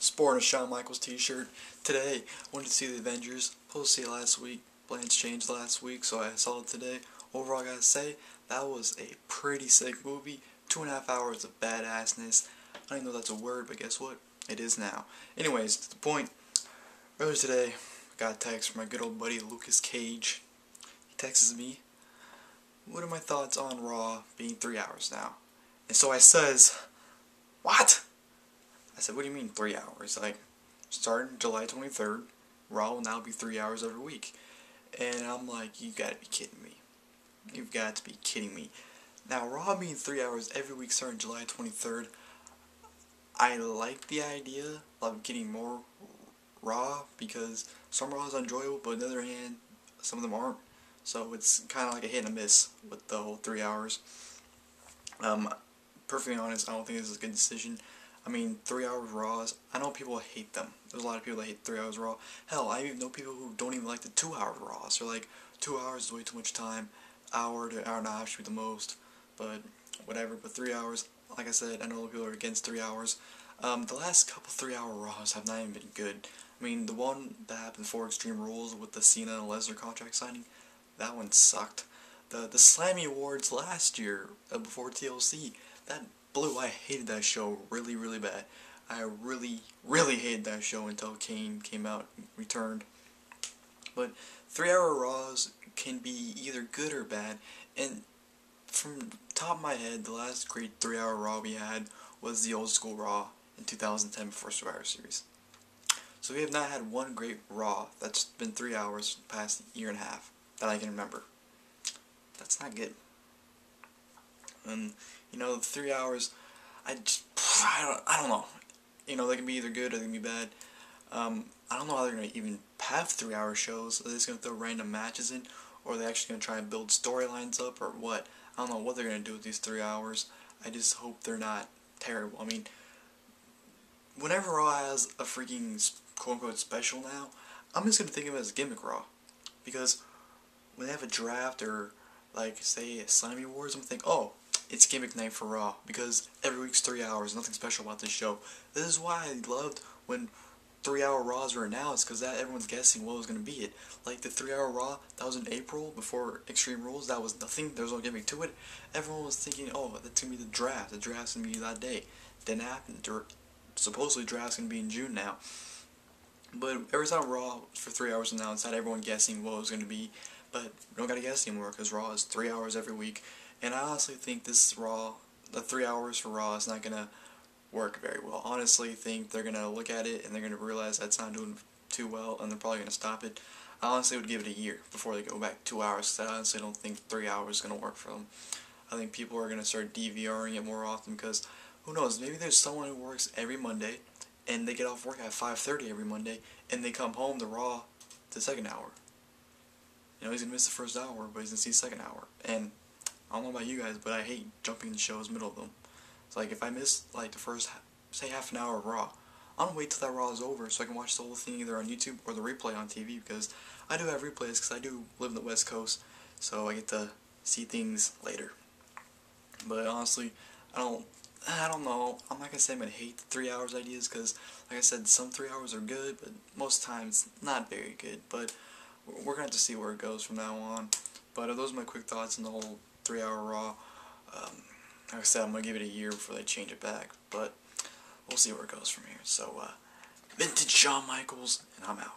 Sporting a Shawn Michaels t-shirt. Today, I wanted to see the Avengers. Supposed to see it last week. Plans changed last week, so I saw it today. Overall, I gotta say, that was a pretty sick movie. 2.5 hours of badassness. I don't even know if that's a word, but guess what? It is now. Anyways, to the point. Earlier today, I got a text from my good old buddy Lucas Cage. He texts me, "What are my thoughts on Raw being 3 hours now?" And so I says, "What?" I said, "What do you mean 3 hours? Like, starting July 23rd, Raw will now be 3 hours every week." And I'm like, you gotta be kidding me. You've got to be kidding me. Now, Raw being 3 hours every week starting July 23rd, I like the idea of getting more Raw because some Raw is enjoyable, but on the other hand, some of them aren't. So it's kind of like a hit and a miss with the whole 3 hours. Perfectly honest, I don't think this is a good decision. I mean, 3 hours Raws, I know people hate them. There's a lot of people that hate 3 hours Raw. Hell, I even know people who don't even like the 2 hour Raws. They're like, 2 hours is way too much time. Hour to hour and a half should be the most. But whatever, but 3 hours, like I said, I know people are against 3 hours. The last couple 3 hour Raws have not even been good. I mean, the one that happened before Extreme Rules with the Cena and Lesnar contract signing, that one sucked. The Slammy Awards last year, before TLC, that blew. I hated that show really, really bad. I really, really hated that show until Kane came out and returned. But 3 hour Raws can be either good or bad, and from top of my head, the last great 3 hour Raw we had was the old school Raw in 2010 before Survivor Series. So we have not had one great Raw that's been 3 hours the past year and a half that I can remember. That's not good. And you know, the 3 hours, I don't know. You know, they can be either good or they can be bad. I don't know how they're gonna even have 3 hour shows. Are they just gonna throw random matches in, or are they actually gonna try and build storylines up, or what? I don't know what they're gonna do with these 3 hours. I just hope they're not terrible. I mean, whenever Raw has a freaking quote unquote special now, I'm just gonna think of it as gimmick Raw, because when they have a draft or like say a Slammy Awards, I'm gonna think, oh, it's gimmick night for Raw because every week's 3 hours. Nothing special about this show. This is why I loved when 3 hour Raws were announced, because that everyone's guessing what was gonna be it. Like the 3 hour Raw that was in April before Extreme Rules, that was nothing. There was no gimmick to it. Everyone was thinking, oh, that's gonna be the draft. The draft's gonna be that day. Didn't happen. Supposedly draft's gonna be in June now. But every time Raw for 3 hours from now, it's had everyone guessing what it was going to be. But we don't got to guess anymore because Raw is 3 hours every week. And I honestly think this Raw, the 3 hours for Raw is not going to work very well. Honestly think they're going to look at it and they're going to realize that's not doing too well and they're probably going to stop it. I honestly would give it a year before they go back 2 hours, because I honestly don't think 3 hours is going to work for them. I think people are going to start DVRing it more often because, who knows, maybe there's someone who works every Monday and they get off work at 5:30 every Monday, and they come home to Raw the second hour. You know, he's gonna miss the first hour, but he's gonna see the second hour. And I don't know about you guys, but I hate jumping the shows middle of them. It's like if I miss like the first, say, half an hour of Raw, I'm gonna wait till that Raw is over so I can watch the whole thing either on YouTube or the replay on TV, because I do have replays because I do live in the West Coast, so I get to see things later. But honestly, I don't know. I'm not gonna say I'm gonna hate the 3 hours ideas because, like I said, some 3 hours are good, but most times not very good. But we're gonna have to see where it goes from now on. But those are my quick thoughts on the whole 3 hour Raw. Like I said, I'm gonna give it a year before they change it back, but we'll see where it goes from here. So, vintage Shawn Michaels, and I'm out.